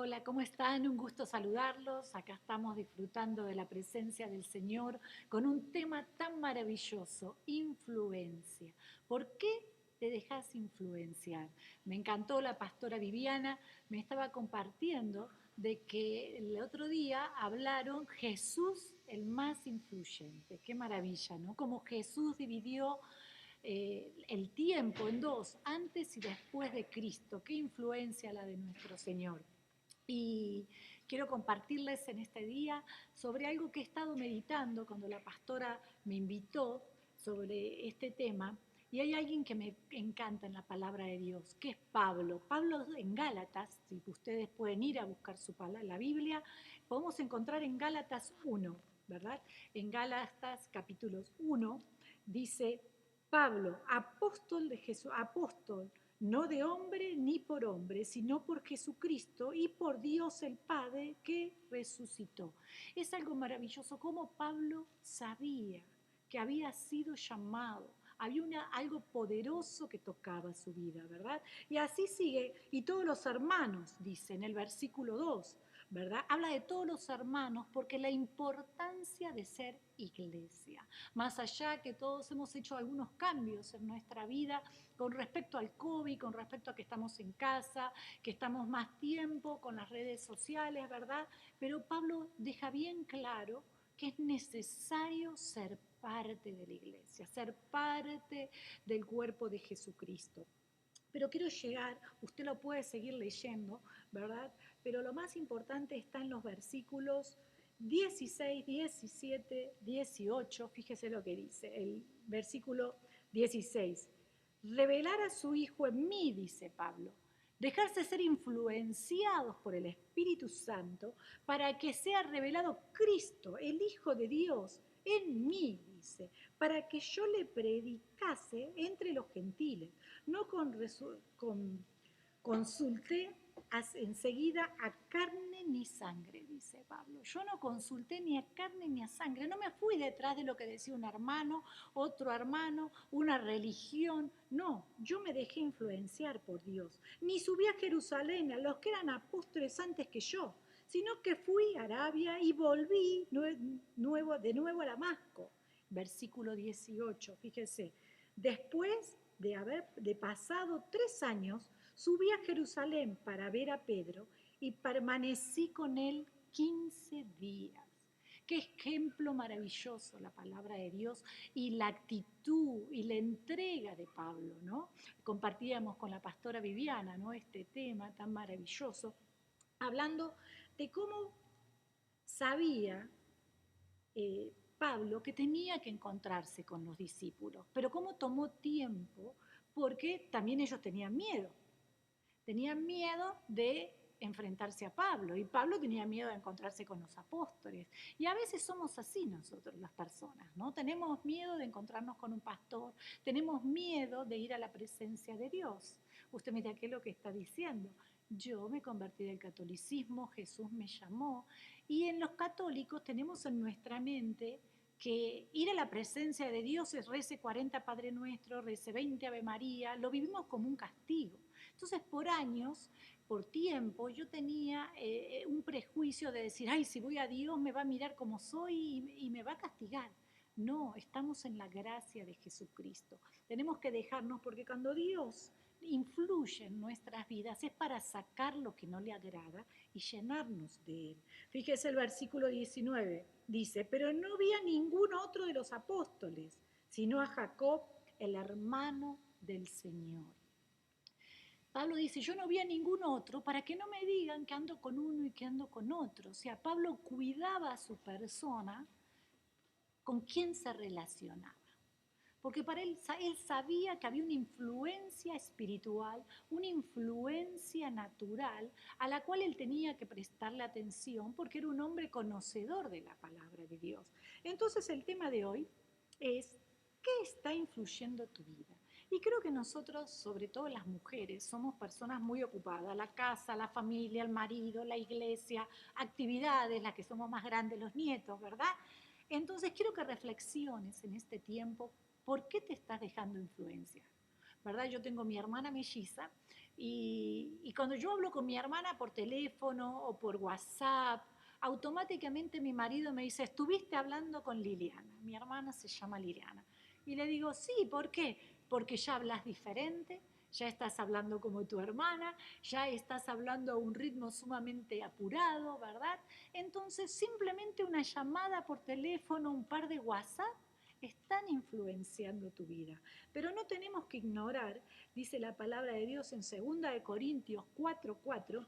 Hola, ¿cómo están? Un gusto saludarlos. Acá estamos disfrutando de la presencia del Señor con un tema tan maravilloso, influencia. ¿Por qué te dejas influenciar? Me encantó la pastora Viviana, me estaba compartiendo de que el otro día hablaron Jesús el más influyente. Qué maravilla, ¿no? Como Jesús dividió el tiempo en dos, antes y después de Cristo. Qué influencia la de nuestro Señor. Y quiero compartirles en este día sobre algo que he estado meditando cuando la pastora me invitó sobre este tema. Y hay alguien que me encanta en la palabra de Dios, que es Pablo. Pablo en Gálatas, si ustedes pueden ir a buscar la Biblia, podemos encontrar en Gálatas 1, ¿verdad? En Gálatas capítulos 1 dice, Pablo, apóstol de Jesús, apóstol no de hombre ni por hombre, sino por Jesucristo y por Dios el Padre que resucitó. Es algo maravilloso como Pablo sabía que había sido llamado, había algo poderoso que tocaba su vida, ¿verdad? Y así sigue, y todos los hermanos, dice en el versículo 2, ¿verdad? Habla de todos los hermanos porque la importancia de ser iglesia, más allá que todos hemos hecho algunos cambios en nuestra vida, con respecto al COVID, con respecto a que estamos en casa, que estamos más tiempo con las redes sociales, ¿verdad? Pero Pablo deja bien claro que es necesario ser parte de la iglesia, ser parte del cuerpo de Jesucristo. Pero quiero llegar, usted lo puede seguir leyendo, ¿verdad? Pero lo más importante está en los versículos 16, 17, 18. Fíjese lo que dice el versículo 16. Revelar a su Hijo en mí, dice Pablo. Dejarse ser influenciados por el Espíritu Santo para que sea revelado Cristo, el Hijo de Dios, en mí, dice, para que yo le predicase entre los gentiles. No consulté enseguida a carne ni sangre, dice Pablo. Yo no consulté ni a carne ni a sangre. No me fui detrás de lo que decía un hermano, otro hermano, una religión. No, yo me dejé influenciar por Dios. Ni subí a Jerusalén a los que eran apóstoles antes que yo, sino que fui a Arabia y volví de nuevo a Damasco. Versículo 18, fíjese. Después de pasado 3 años, subí a Jerusalén para ver a Pedro y permanecí con él 15 días. Qué ejemplo maravilloso la palabra de Dios y la actitud y la entrega de Pablo, ¿no? Compartíamos con la pastora Viviana, ¿no? Este tema tan maravilloso, hablando de cómo sabía Pablo que tenía que encontrarse con los discípulos, pero cómo tomó tiempo, porque también ellos tenían miedo de enfrentarse a Pablo y Pablo tenía miedo de encontrarse con los apóstoles. Y a veces somos así nosotros las personas, ¿no? Tenemos miedo de encontrarnos con un pastor, tenemos miedo de ir a la presencia de Dios. Usted mira qué es lo que está diciendo. Yo me convertí del catolicismo, Jesús me llamó y en los católicos tenemos en nuestra mente que ir a la presencia de Dios es rece 40 Padre Nuestro, rece 20 Ave María, lo vivimos como un castigo. Entonces, por años, por tiempo, yo tenía un prejuicio de decir, ay, si voy a Dios me va a mirar como soy y me va a castigar. No, estamos en la gracia de Jesucristo. Tenemos que dejarnos porque cuando Dios influye en nuestras vidas es para sacar lo que no le agrada y llenarnos de Él. Fíjese el versículo 19, dice, pero no vi a ningún otro de los apóstoles, sino a Jacob, el hermano del Señor. Pablo dice, yo no vi a ningún otro para que no me digan que ando con uno y que ando con otro. O sea, Pablo cuidaba a su persona con quién se relacionaba. Porque para él sabía que había una influencia espiritual, una influencia natural a la cual él tenía que prestarle atención porque era un hombre conocedor de la palabra de Dios. Entonces el tema de hoy es, ¿qué está influyendo tu vida? Y creo que nosotros, sobre todo las mujeres, somos personas muy ocupadas. La casa, la familia, el marido, la iglesia, actividades, las que somos más grandes, los nietos, ¿verdad? Entonces quiero que reflexiones en este tiempo por qué te estás dejando influenciar. ¿Verdad? Yo tengo mi hermana melliza Y cuando yo hablo con mi hermana por teléfono o por WhatsApp, automáticamente mi marido me dice, ¿estuviste hablando con Liliana? Mi hermana se llama Liliana. Y le digo, sí, ¿por qué? Porque ya hablas diferente, ya estás hablando como tu hermana, ya estás hablando a un ritmo sumamente apurado, ¿verdad? Entonces, simplemente una llamada por teléfono, un par de WhatsApp, están influenciando tu vida. Pero no tenemos que ignorar, dice la palabra de Dios en 2 Corintios 4:4,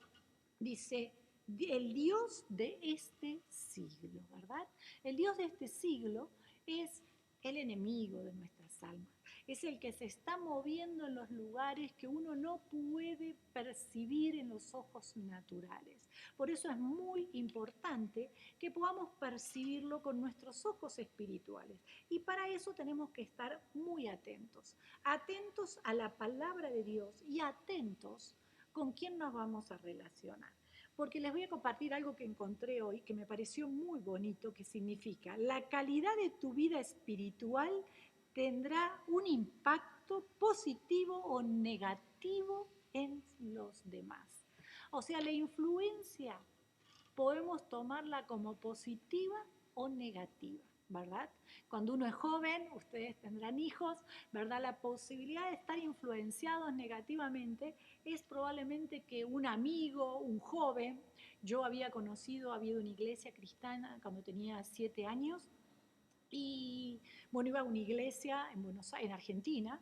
dice, el Dios de este siglo, ¿verdad? El Dios de este siglo es el enemigo de nuestras almas. Es el que se está moviendo en los lugares que uno no puede percibir en los ojos naturales. Por eso es muy importante que podamos percibirlo con nuestros ojos espirituales. Y para eso tenemos que estar muy atentos. Atentos a la palabra de Dios y atentos con quién nos vamos a relacionar. Porque les voy a compartir algo que encontré hoy que me pareció muy bonito, que significa, la calidad de tu vida espiritual tendrá un impacto positivo o negativo en los demás. O sea, la influencia podemos tomarla como positiva o negativa, ¿verdad? Cuando uno es joven, ustedes tendrán hijos, ¿verdad? La posibilidad de estar influenciados negativamente es probablemente que un amigo, un joven, yo había habido una iglesia cristiana cuando tenía 7 años, y bueno, iba a una iglesia en Buenos Aires, en Argentina,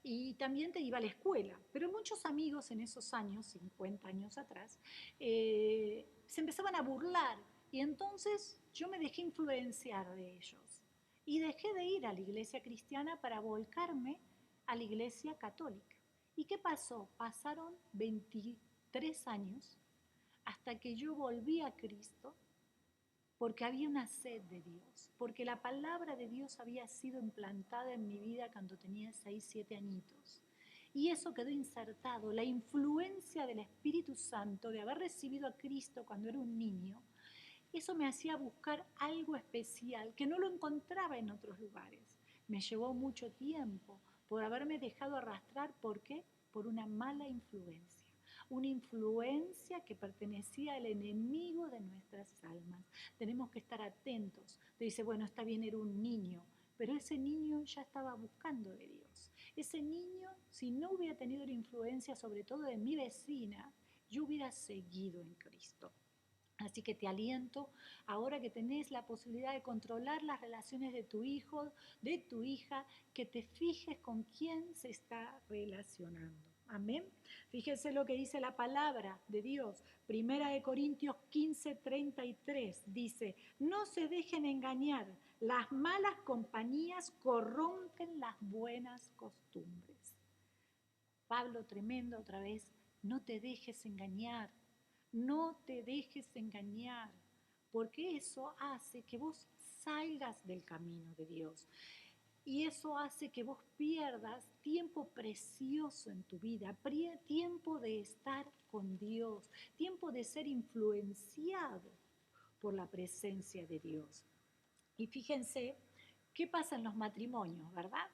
y también te iba a la escuela. Pero muchos amigos en esos años, 50 años atrás, se empezaban a burlar. Y entonces yo me dejé influenciar de ellos. Y dejé de ir a la iglesia cristiana para volcarme a la iglesia católica. ¿Y qué pasó? Pasaron 23 años hasta que yo volví a Cristo, porque había una sed de Dios, porque la palabra de Dios había sido implantada en mi vida cuando tenía 6, 7 añitos. Y eso quedó insertado, la influencia del Espíritu Santo, de haber recibido a Cristo cuando era un niño, eso me hacía buscar algo especial que no lo encontraba en otros lugares. Me llevó mucho tiempo por haberme dejado arrastrar, ¿por qué? Por una mala influencia. Una influencia que pertenecía al enemigo de nuestras almas. Tenemos que estar atentos. Te dice, bueno, está bien, era un niño, pero ese niño ya estaba buscando de Dios. Ese niño, si no hubiera tenido la influencia, sobre todo de mi vecina, yo hubiera seguido en Cristo. Así que te aliento, ahora que tenés la posibilidad de controlar las relaciones de tu hijo, de tu hija, que te fijes con quién se está relacionando. Amén. Fíjense lo que dice la palabra de Dios. 1 Corintios 15:33 dice, no se dejen engañar, las malas compañías corrompen las buenas costumbres. Pablo, tremendo otra vez, no te dejes engañar. No te dejes engañar, porque eso hace que vos salgas del camino de Dios. Y eso hace que vos pierdas tiempo precioso en tu vida, tiempo de estar con Dios, tiempo de ser influenciado por la presencia de Dios. Y fíjense qué pasa en los matrimonios, ¿verdad?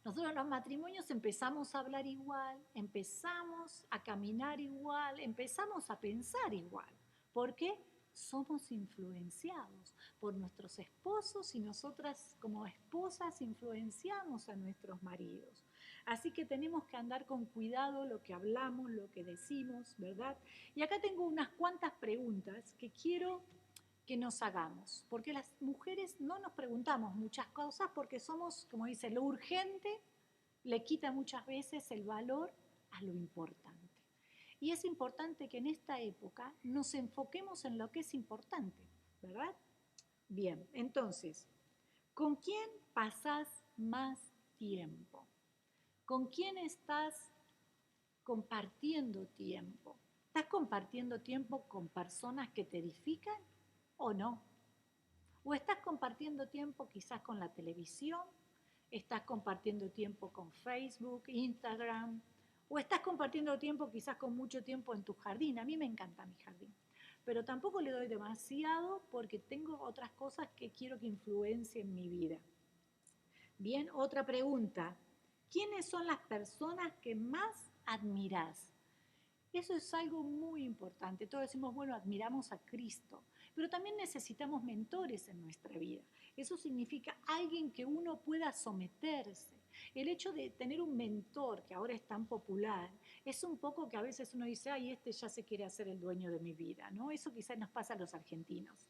Nosotros en los matrimonios empezamos a hablar igual, empezamos a caminar igual, empezamos a pensar igual. ¿Por qué? Somos influenciados por nuestros esposos y nosotras como esposas influenciamos a nuestros maridos. Así que tenemos que andar con cuidado lo que hablamos, lo que decimos, ¿verdad? Y acá tengo unas cuantas preguntas que quiero que nos hagamos, porque las mujeres no nos preguntamos muchas cosas porque somos, como dice, lo urgente le quita muchas veces el valor a lo importante. Y es importante que en esta época nos enfoquemos en lo que es importante, ¿verdad? Bien, entonces, ¿con quién pasás más tiempo? ¿Con quién estás compartiendo tiempo? ¿Estás compartiendo tiempo con personas que te edifican o no? ¿O estás compartiendo tiempo quizás con la televisión? ¿Estás compartiendo tiempo con Facebook, Instagram? ¿O estás compartiendo tiempo quizás con mucho tiempo en tu jardín? A mí me encanta mi jardín, pero tampoco le doy demasiado porque tengo otras cosas que quiero que influencien mi vida. Bien, otra pregunta. ¿Quiénes son las personas que más admirás? Eso es algo muy importante. Todos decimos, bueno, admiramos a Cristo, pero también necesitamos mentores en nuestra vida. Eso significa alguien que uno pueda someterse. El hecho de tener un mentor, que ahora es tan popular, es un poco que a veces uno dice, ay, este ya se quiere hacer el dueño de mi vida, ¿no? Eso quizás nos pasa a los argentinos.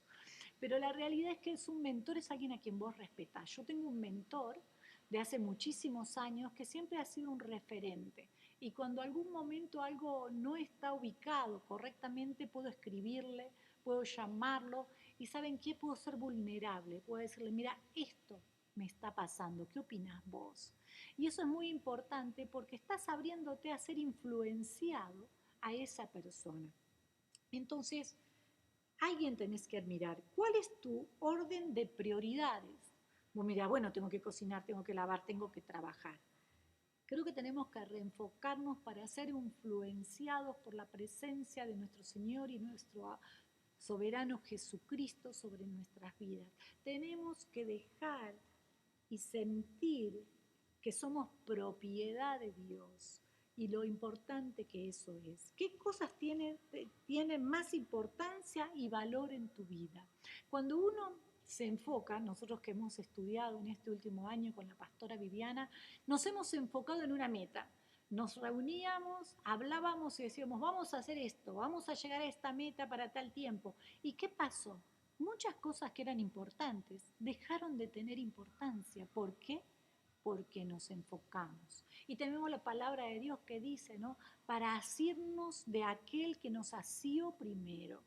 Pero la realidad es que es un mentor, es alguien a quien vos respetás. Yo tengo un mentor de hace muchísimos años que siempre ha sido un referente. Y cuando algún momento algo no está ubicado correctamente, puedo escribirle, puedo llamarlo y ¿saben qué? Puedo ser vulnerable, puedo decirle, mira, esto me está pasando, ¿qué opinas vos? Y eso es muy importante porque estás abriéndote a ser influenciado a esa persona. Entonces, alguien tenés que admirar. ¿Cuál es tu orden de prioridades? Vos mirá, bueno, tengo que cocinar, tengo que lavar, tengo que trabajar. Creo que tenemos que reenfocarnos para ser influenciados por la presencia de nuestro Señor y nuestro soberano Jesucristo sobre nuestras vidas. Tenemos que dejar y sentir que somos propiedad de Dios y lo importante que eso es. ¿Qué cosas tienen más importancia y valor en tu vida? Cuando uno se enfoca, nosotros que hemos estudiado en este último año con la pastora Viviana, nos hemos enfocado en una meta. Nos reuníamos, hablábamos y decíamos, vamos a hacer esto, vamos a llegar a esta meta para tal tiempo. ¿Y qué pasó? Muchas cosas que eran importantes dejaron de tener importancia. ¿Por qué? Porque nos enfocamos. Y tenemos la palabra de Dios que dice, ¿no? Para asirnos de aquel que nos asió primero,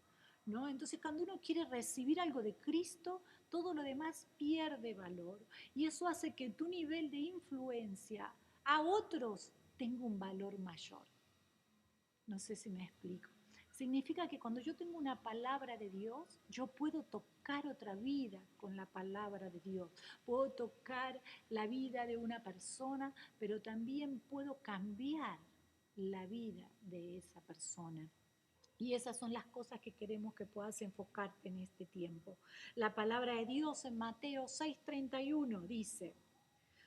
¿no? Entonces, cuando uno quiere recibir algo de Cristo, todo lo demás pierde valor. Y eso hace que tu nivel de influencia a otros tenga un valor mayor. No sé si me explico. Significa que cuando yo tengo una palabra de Dios, yo puedo tocar otra vida con la palabra de Dios. Puedo tocar la vida de una persona, pero también puedo cambiar la vida de esa persona. Y esas son las cosas que queremos que puedas enfocarte en este tiempo. La palabra de Dios en Mateo 6:31 dice,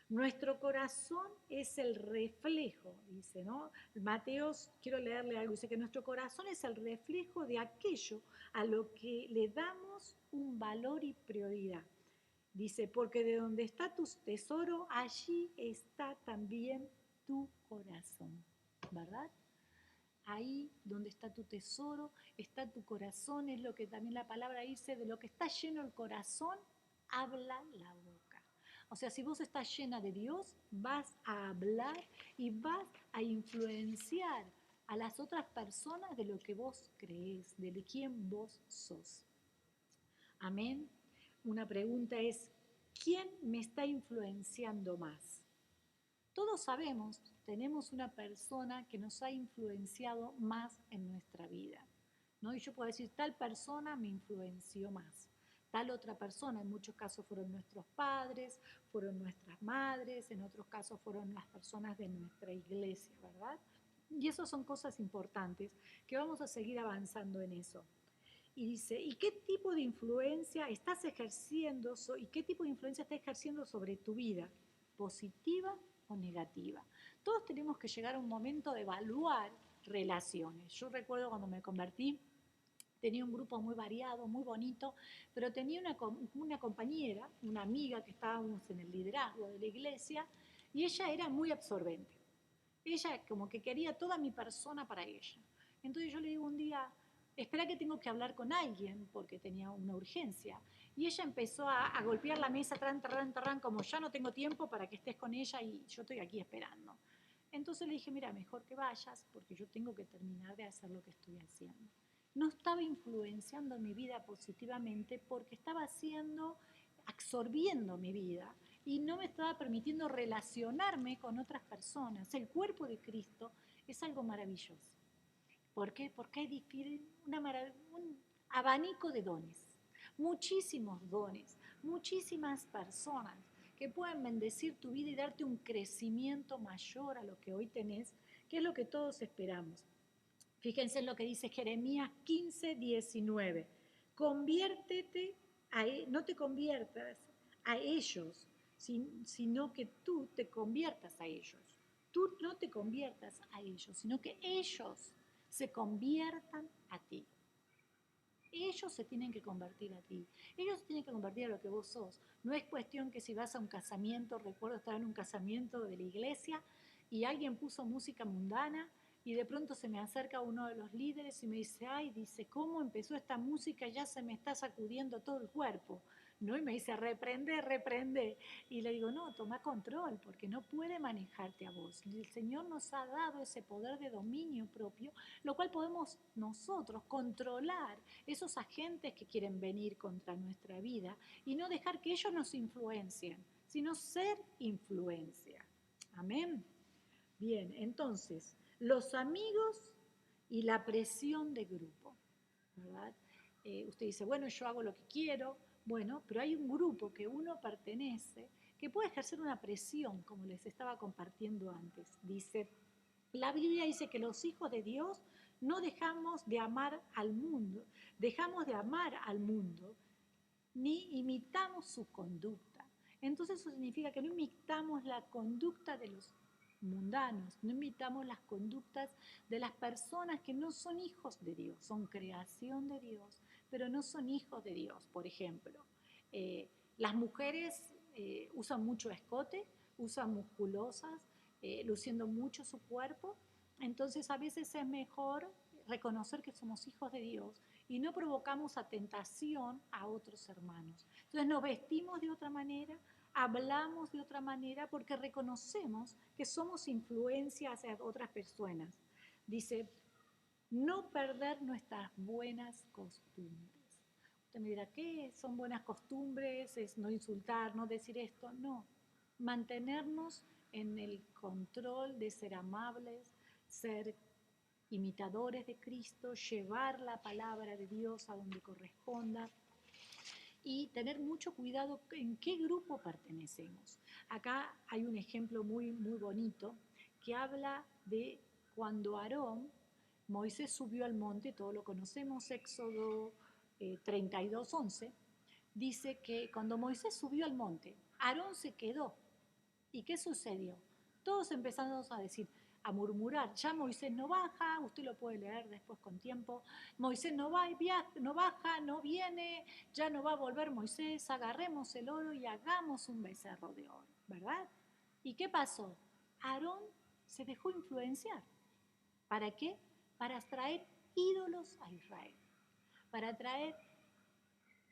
nuestro corazón es el reflejo, dice, ¿no? Mateos, quiero leerle algo, dice que nuestro corazón es el reflejo de aquello a lo que le damos un valor y prioridad. Dice, porque de donde está tu tesoro, allí está también tu corazón, ¿verdad? Ahí donde está tu tesoro, está tu corazón, es lo que también la palabra dice, de lo que está lleno el corazón, habla la boca. O sea, si vos estás llena de Dios, vas a hablar y vas a influenciar a las otras personas de lo que vos creés, de quién vos sos. Amén. Una pregunta es, ¿quién me está influenciando más? Todos sabemos, tenemos una persona que nos ha influenciado más en nuestra vida, ¿no? Y yo puedo decir, tal persona me influenció más. Tal otra persona, en muchos casos fueron nuestros padres, fueron nuestras madres, en otros casos fueron las personas de nuestra iglesia, ¿verdad? Y eso son cosas importantes que vamos a seguir avanzando en eso. Y dice, ¿y qué tipo de influencia estás ejerciendo y qué tipo de influencia estás ejerciendo sobre tu vida? ¿Positiva o negativa? Todos tenemos que llegar a un momento de evaluar relaciones. Yo recuerdo cuando me convertí, tenía un grupo muy variado, muy bonito, pero tenía una compañera, una amiga que estábamos en el liderazgo de la iglesia y ella era muy absorbente. Ella como que quería toda mi persona para ella. Entonces yo le digo un día, espera que tengo que hablar con alguien porque tenía una urgencia. Y ella empezó a golpear la mesa, tran, como ya no tengo tiempo para que estés con ella y yo estoy aquí esperando. Entonces le dije, mira, mejor que vayas porque yo tengo que terminar de hacer lo que estoy haciendo. No estaba influenciando mi vida positivamente porque estaba absorbiendo mi vida y no me estaba permitiendo relacionarme con otras personas. El cuerpo de Cristo es algo maravilloso. ¿Por qué? Porque hay un abanico de dones, muchísimos dones, muchísimas personas que pueden bendecir tu vida y darte un crecimiento mayor a lo que hoy tenés, que es lo que todos esperamos. Fíjense en lo que dice Jeremías 15:19. Conviértete, no te conviertas a ellos, sino que tú te conviertas a ellos. Tú no te conviertas a ellos, sino que ellos se conviertan a ti. Ellos se tienen que convertir a ti. Ellos se tienen que convertir a lo que vos sos. No es cuestión que si vas a un casamiento, recuerdo estar en un casamiento de la iglesia y alguien puso música mundana y de pronto se me acerca uno de los líderes y me dice, ay, dice, ¿cómo empezó esta música? Ya se me está sacudiendo todo el cuerpo. ¿No? Y me dice, reprende, reprende. Y le digo, no, toma control, porque no puede manejarte a vos. El Señor nos ha dado ese poder de dominio propio, lo cual podemos nosotros controlar esos agentes que quieren venir contra nuestra vida y no dejar que ellos nos influencien, sino ser influencia. Amén. Bien, entonces, los amigos y la presión de grupo, ¿verdad? Usted dice, bueno, yo hago lo que quiero, bueno, pero hay un grupo que uno pertenece que puede ejercer una presión, como les estaba compartiendo antes. Dice, la Biblia dice que los hijos de Dios no dejamos de amar al mundo, dejamos de amar al mundo, ni imitamos su conducta. Entonces eso significa que no imitamos la conducta de los mundanos, no imitamos las conductas de las personas que no son hijos de Dios, son creación de Dios, pero no son hijos de Dios. Por ejemplo, las mujeres usan mucho escote, usan musculosas, luciendo mucho su cuerpo, entonces a veces es mejor reconocer que somos hijos de Dios y no provocamos a tentación a otros hermanos. Entonces nos vestimos de otra manera, hablamos de otra manera porque reconocemos que somos influencia hacia otras personas. Dice, no perder nuestras buenas costumbres. Usted me dirá, ¿qué son buenas costumbres? Es no insultar, no decir esto. No, mantenernos en el control de ser amables, ser imitadores de Cristo, llevar la palabra de Dios a donde corresponda y tener mucho cuidado en qué grupo pertenecemos. Acá hay un ejemplo muy, muy bonito que habla de cuando Aarón, Moisés subió al monte, todos lo conocemos, Éxodo 32:11, dice que cuando Moisés subió al monte, Aarón se quedó. ¿Y qué sucedió? Todos empezamos a decir, a murmurar, ya Moisés no baja, usted lo puede leer después con tiempo, Moisés no va, no baja, no viene, ya no va a volver Moisés, agarremos el oro y hagamos un becerro de oro, ¿verdad? ¿Y qué pasó? Aarón se dejó influenciar. ¿Para qué? Para traer ídolos a Israel, para traer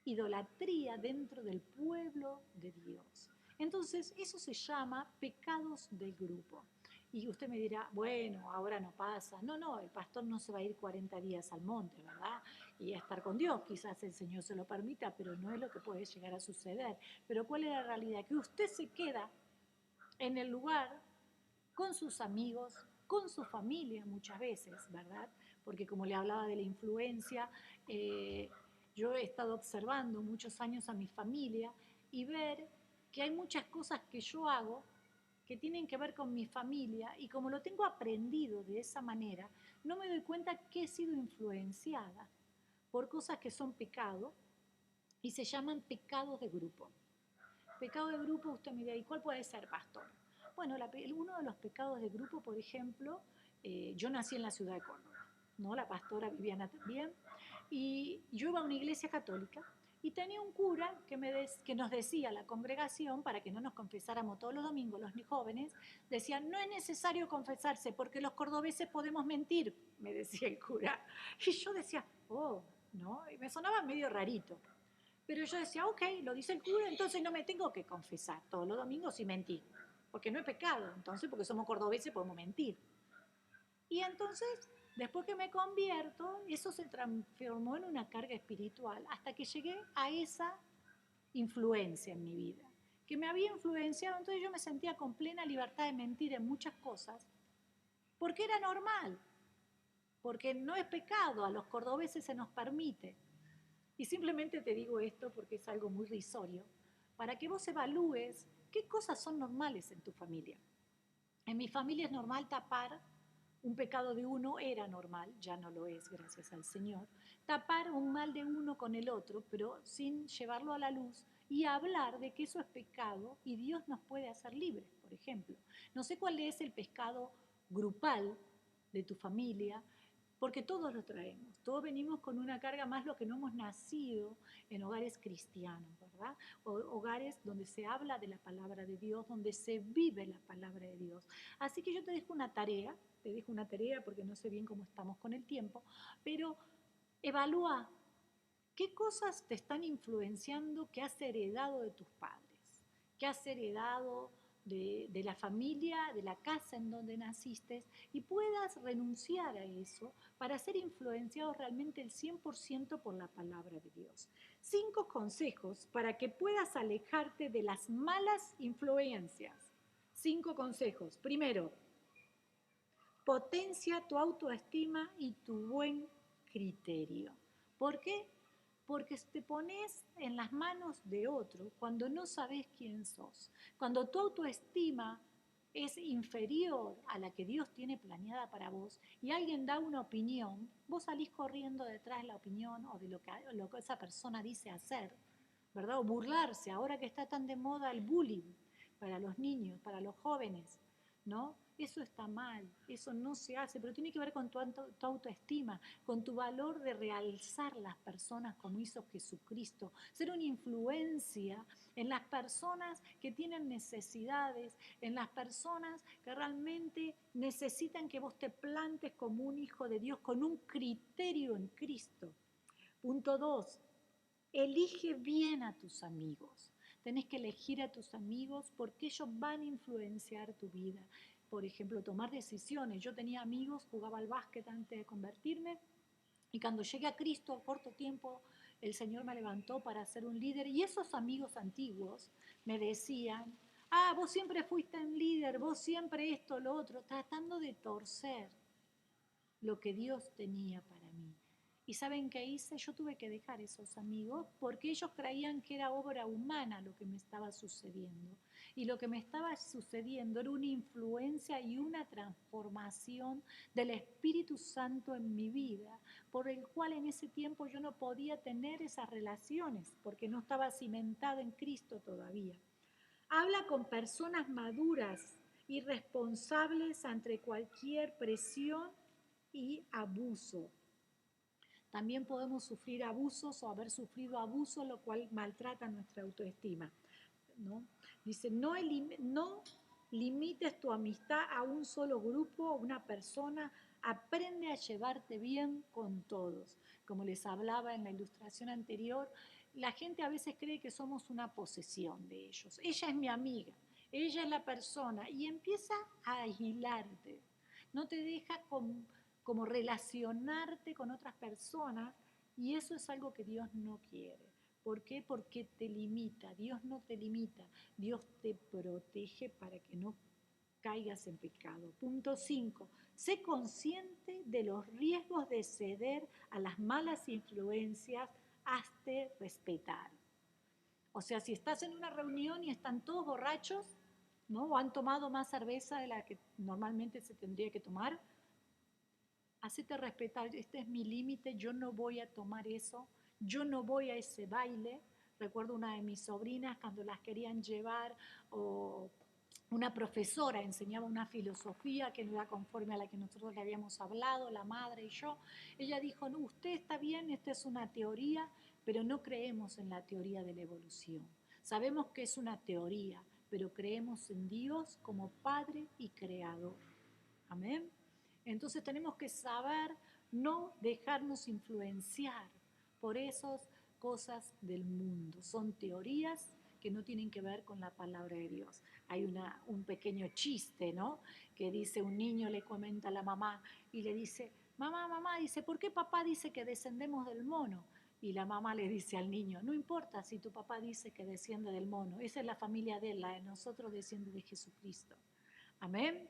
idolatría dentro del pueblo de Dios. Entonces, eso se llama pecados del grupo. Y usted me dirá, bueno, ahora no pasa. No, no, el pastor no se va a ir 40 días al monte, ¿verdad? Y a estar con Dios. Quizás el Señor se lo permita, pero no es lo que puede llegar a suceder. Pero ¿cuál es la realidad? Que usted se queda en el lugar con sus amigos, con su familia muchas veces, ¿verdad? Porque como le hablaba de la influencia, yo he estado observando muchos años a mi familia y ver que hay muchas cosas que yo hago que tienen que ver con mi familia y como lo tengo aprendido de esa manera, no me doy cuenta que he sido influenciada por cosas que son pecado y se llaman pecados de grupo. Pecado de grupo, usted me dirá, ¿y cuál puede ser, pastor? Bueno, uno de los pecados de grupo, por ejemplo, yo nací en la ciudad de Córdoba, ¿no? La pastora Viviana también, y yo iba a una iglesia católica y tenía un cura que nos decía a la congregación, para que no nos confesáramos todos los domingos los jóvenes, decía, no es necesario confesarse porque los cordobeses podemos mentir, me decía el cura. Y yo decía, oh, ¿no? Y me sonaba medio rarito. Pero yo decía, ok, lo dice el cura, entonces no me tengo que confesar todos los domingos y mentir, porque no es pecado, entonces porque somos cordobeses podemos mentir. Y entonces, después que me convierto, eso se transformó en una carga espiritual, hasta que llegué a esa influencia en mi vida, que me había influenciado, entonces yo me sentía con plena libertad de mentir en muchas cosas, porque era normal, porque no es pecado, a los cordobeses se nos permite. Y simplemente te digo esto porque es algo muy risorio, para que vos evalúes qué cosas son normales en tu familia. En mi familia es normal tapar un pecado de uno, era normal, ya no lo es, gracias al Señor, tapar un mal de uno con el otro, pero sin llevarlo a la luz y hablar de que eso es pecado y Dios nos puede hacer libres, por ejemplo. No sé cuál es el pecado grupal de tu familia, porque todos lo traemos, todos venimos con una carga más lo que no hemos nacido en hogares cristianos, ¿verdad? Hogares donde se habla de la palabra de Dios, donde se vive la palabra de Dios. Así que yo te dejo una tarea porque no sé bien cómo estamos con el tiempo, pero evalúa qué cosas te están influenciando que has heredado de tus padres, que has heredado de la familia, de la casa en donde naciste, y puedas renunciar a eso para ser influenciado realmente el 100% por la palabra de Dios. 5 consejos para que puedas alejarte de las malas influencias. 5 consejos. Primero, potencia tu autoestima y tu buen criterio. ¿Por qué? Porque te pones en las manos de otro cuando no sabes quién sos. Cuando tu autoestima es inferior a la que Dios tiene planeada para vos y alguien da una opinión, vos salís corriendo detrás de la opinión o de lo que esa persona dice hacer, ¿verdad? O burlarse, ahora que está tan de moda el bullying para los niños, para los jóvenes, ¿no? Eso está mal, eso no se hace, pero tiene que ver con tu autoestima, con tu valor de realzar las personas como hizo Jesucristo, ser una influencia en las personas que tienen necesidades, en las personas que realmente necesitan que vos te plantes como un hijo de Dios con un criterio en Cristo. Punto 2, elige bien a tus amigos. Tenés que elegir a tus amigos porque ellos van a influenciar tu vida. Por ejemplo, tomar decisiones. Yo tenía amigos, jugaba al básquet antes de convertirme y cuando llegué a Cristo, a corto tiempo, el Señor me levantó para ser un líder y esos amigos antiguos me decían, vos siempre fuiste un líder, vos siempre esto, lo otro, tratando de torcer lo que Dios tenía para mí. ¿Y saben qué hice? Yo tuve que dejar esos amigos porque ellos creían que era obra humana lo que me estaba sucediendo. Y lo que me estaba sucediendo era una influencia y una transformación del Espíritu Santo en mi vida, por el cual en ese tiempo yo no podía tener esas relaciones porque no estaba cimentada en Cristo todavía. Habla con personas maduras y responsables ante cualquier presión y abuso. También podemos sufrir abusos o haber sufrido abuso, lo cual maltrata nuestra autoestima, ¿no? Dice, no limites tu amistad a un solo grupo o una persona, aprende a llevarte bien con todos. Como les hablaba en la ilustración anterior, la gente a veces cree que somos una posesión de ellos. Ella es mi amiga, ella es la persona, y empieza a aislarte. No te deja como relacionarte con otras personas, y eso es algo que Dios no quiere. ¿Por qué? Porque te limita. Dios no te limita, Dios te protege para que no caigas en pecado. Punto 5. Sé consciente de los riesgos de ceder a las malas influencias, hazte respetar. O sea, si estás en una reunión y están todos borrachos, ¿no? O han tomado más cerveza de la que normalmente se tendría que tomar, hacete respetar, este es mi límite, yo no voy a tomar eso, yo no voy a ese baile. Recuerdo una de mis sobrinas cuando las querían llevar, o una profesora enseñaba una filosofía que no era conforme a la que nosotros le habíamos hablado, la madre y yo. Ella dijo, no, usted está bien, esta es una teoría, pero no creemos en la teoría de la evolución. Sabemos que es una teoría, pero creemos en Dios como Padre y Creador. Amén. Entonces tenemos que saber no dejarnos influenciar por esas cosas del mundo. Son teorías que no tienen que ver con la palabra de Dios. Hay un pequeño chiste, ¿no? Que dice, un niño le comenta a la mamá y le dice, mamá, dice, ¿por qué papá dice que descendemos del mono? Y la mamá le dice al niño, no importa si tu papá dice que desciende del mono, esa es la familia de él, la de nosotros desciende de Jesucristo. Amén.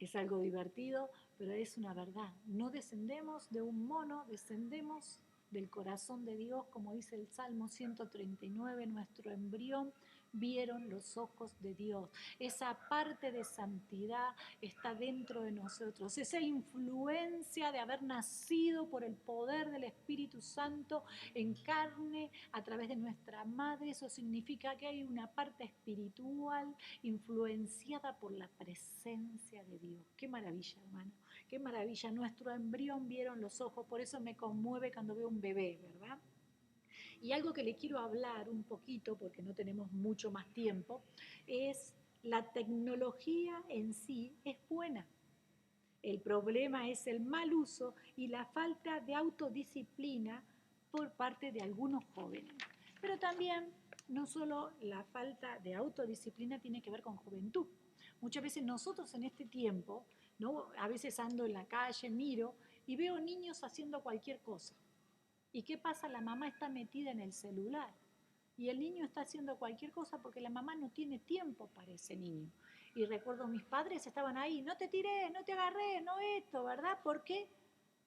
Es algo divertido, pero es una verdad. No descendemos de un mono, descendemos del corazón de Dios, como dice el Salmo 139, nuestro embrión vieron los ojos de Dios. Esa parte de santidad está dentro de nosotros. Esa influencia de haber nacido por el poder del Espíritu Santo en carne a través de nuestra madre, eso significa que hay una parte espiritual influenciada por la presencia de Dios. Qué maravilla, hermano. qué maravilla, nuestro embrión vieron los ojos, por eso me conmueve cuando veo un bebé, ¿verdad? Y algo que le quiero hablar un poquito, porque no tenemos mucho más tiempo, es la tecnología en sí es buena. El problema es el mal uso y la falta de autodisciplina por parte de algunos jóvenes. Pero también no solo la falta de autodisciplina tiene que ver con juventud. Muchas veces nosotros en este tiempo, ¿no? A veces ando en la calle, miro y veo niños haciendo cualquier cosa. ¿Y qué pasa? La mamá está metida en el celular y el niño está haciendo cualquier cosa porque la mamá no tiene tiempo para ese niño. Y recuerdo mis padres estaban ahí, no te tiré, no te agarré, no esto, ¿verdad? ¿Por qué?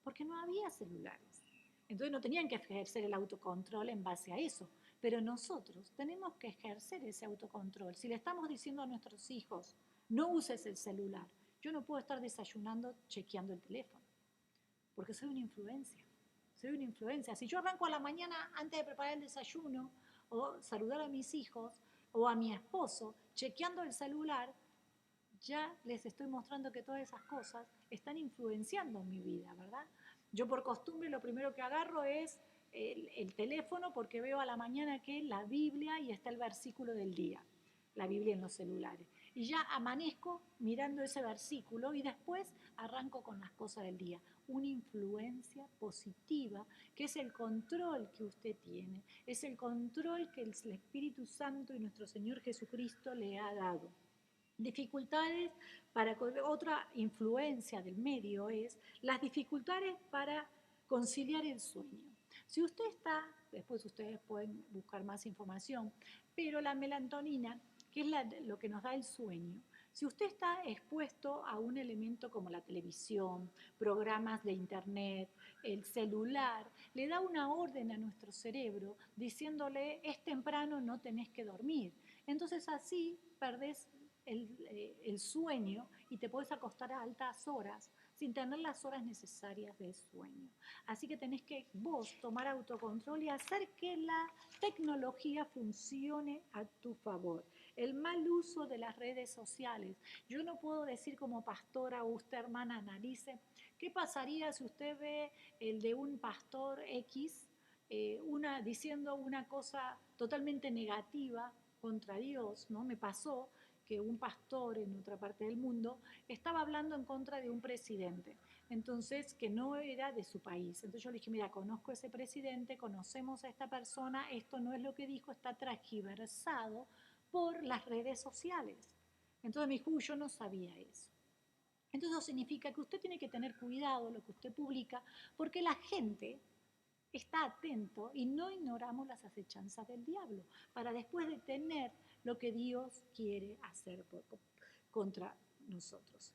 Porque no había celulares. Entonces no tenían que ejercer el autocontrol en base a eso. Pero nosotros tenemos que ejercer ese autocontrol. Si le estamos diciendo a nuestros hijos, no uses el celular, yo no puedo estar desayunando chequeando el teléfono, porque soy una influencia. Soy una influencia. Si yo arranco a la mañana antes de preparar el desayuno o saludar a mis hijos o a mi esposo chequeando el celular, ya les estoy mostrando que todas esas cosas están influenciando mi vida, ¿verdad? Yo por costumbre lo primero que agarro es el teléfono porque veo a la mañana que la Biblia y está el versículo del día, la Biblia en los celulares. Y ya amanezco mirando ese versículo y después arranco con las cosas del día. Una influencia positiva que es el control que usted tiene, es el control que el Espíritu Santo y nuestro Señor Jesucristo le ha dado. Dificultades para otra influencia del medio es las dificultades para conciliar el sueño. Si usted está, después ustedes pueden buscar más información, pero la melatonina, que es lo que nos da el sueño, si usted está expuesto a un elemento como la televisión, programas de internet, el celular, le da una orden a nuestro cerebro diciéndole es temprano, no tenés que dormir. Entonces así perdés el sueño y te puedes acostar a altas horas sin tener las horas necesarias de sueño. Así que tenés que vos tomar autocontrol y hacer que la tecnología funcione a tu favor. El mal uso de las redes sociales. Yo no puedo decir como pastora o usted hermana analice, ¿qué pasaría si usted ve el de un pastor X diciendo una cosa totalmente negativa contra Dios? ¿No? Me pasó que un pastor en otra parte del mundo estaba hablando en contra de un presidente, entonces que no era de su país. Entonces yo le dije, mira, conozco a ese presidente, conocemos a esta persona, esto no es lo que dijo, está transgiversado por las redes sociales. Entonces me dijo, yo no sabía eso. Entonces eso significa que usted tiene que tener cuidado lo que usted publica, porque la gente está atento y no ignoramos las acechanzas del diablo para después detener lo que Dios quiere hacer contra nosotros.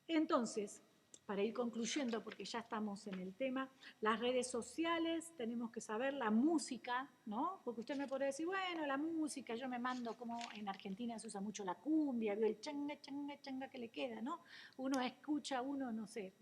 Entonces, para ir concluyendo, porque ya estamos en el tema, las redes sociales, tenemos que saber la música, ¿no? Porque usted me podría decir, bueno, la música, yo me mando, como en Argentina se usa mucho la cumbia, vio el changa, changa, changa que le queda, ¿no? Uno escucha, uno, no sé,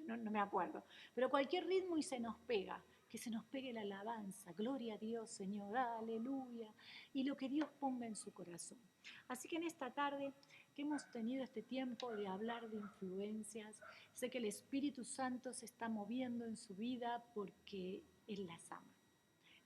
no me acuerdo, pero cualquier ritmo y se nos pega. Que se nos pegue la alabanza, gloria a Dios, Señor, aleluya, y lo que Dios ponga en su corazón. Así que en esta tarde que hemos tenido este tiempo de hablar de influencias, sé que el Espíritu Santo se está moviendo en su vida porque Él las ama.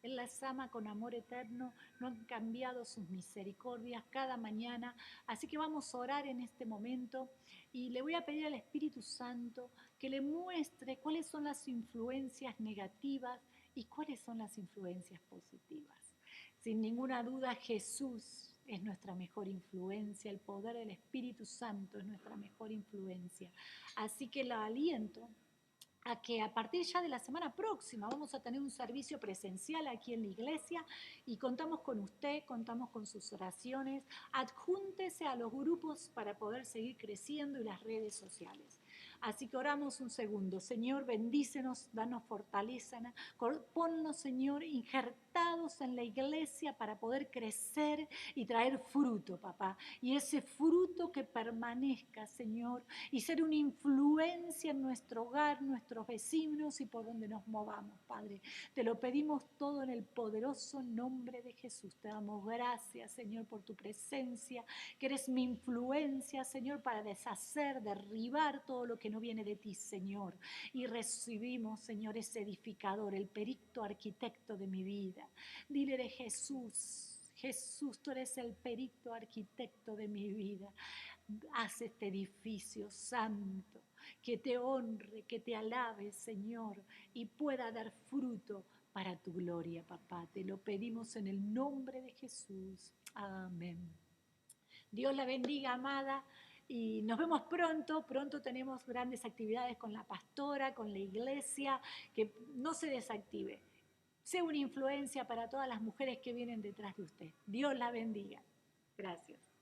Él las ama con amor eterno, no han cambiado sus misericordias cada mañana. Así que vamos a orar en este momento y le voy a pedir al Espíritu Santo que le muestre cuáles son las influencias negativas y cuáles son las influencias positivas. Sin ninguna duda, Jesús es nuestra mejor influencia, el poder del Espíritu Santo es nuestra mejor influencia. Así que la aliento a que a partir ya de la semana próxima vamos a tener un servicio presencial aquí en la iglesia y contamos con usted, contamos con sus oraciones. Adjúntese a los grupos para poder seguir creciendo y las redes sociales. Así que oramos un segundo. Señor, bendícenos, danos fortaleza, ponnos, Señor, injertados en la iglesia para poder crecer y traer fruto, papá. Y ese fruto que permanezca, Señor, y ser una influencia en nuestro hogar, nuestros vecinos y por donde nos movamos, Padre. Te lo pedimos todo en el poderoso nombre de Jesús. Te damos gracias, Señor, por tu presencia, que eres mi influencia, Señor, para deshacer, derribar todo lo que no viene de ti, Señor. Y recibimos, Señor, ese edificador, el perito arquitecto de mi vida. Dile de Jesús, Jesús, tú eres el perito arquitecto de mi vida. Haz este edificio santo, que te honre, que te alabe, Señor, y pueda dar fruto para tu gloria, papá. Te lo pedimos en el nombre de Jesús. Amén. Dios la bendiga, amada. Y nos vemos pronto. Pronto tenemos grandes actividades con la pastora, con la iglesia. Que no se desactive. Sea una influencia para todas las mujeres que vienen detrás de usted. Dios la bendiga. Gracias.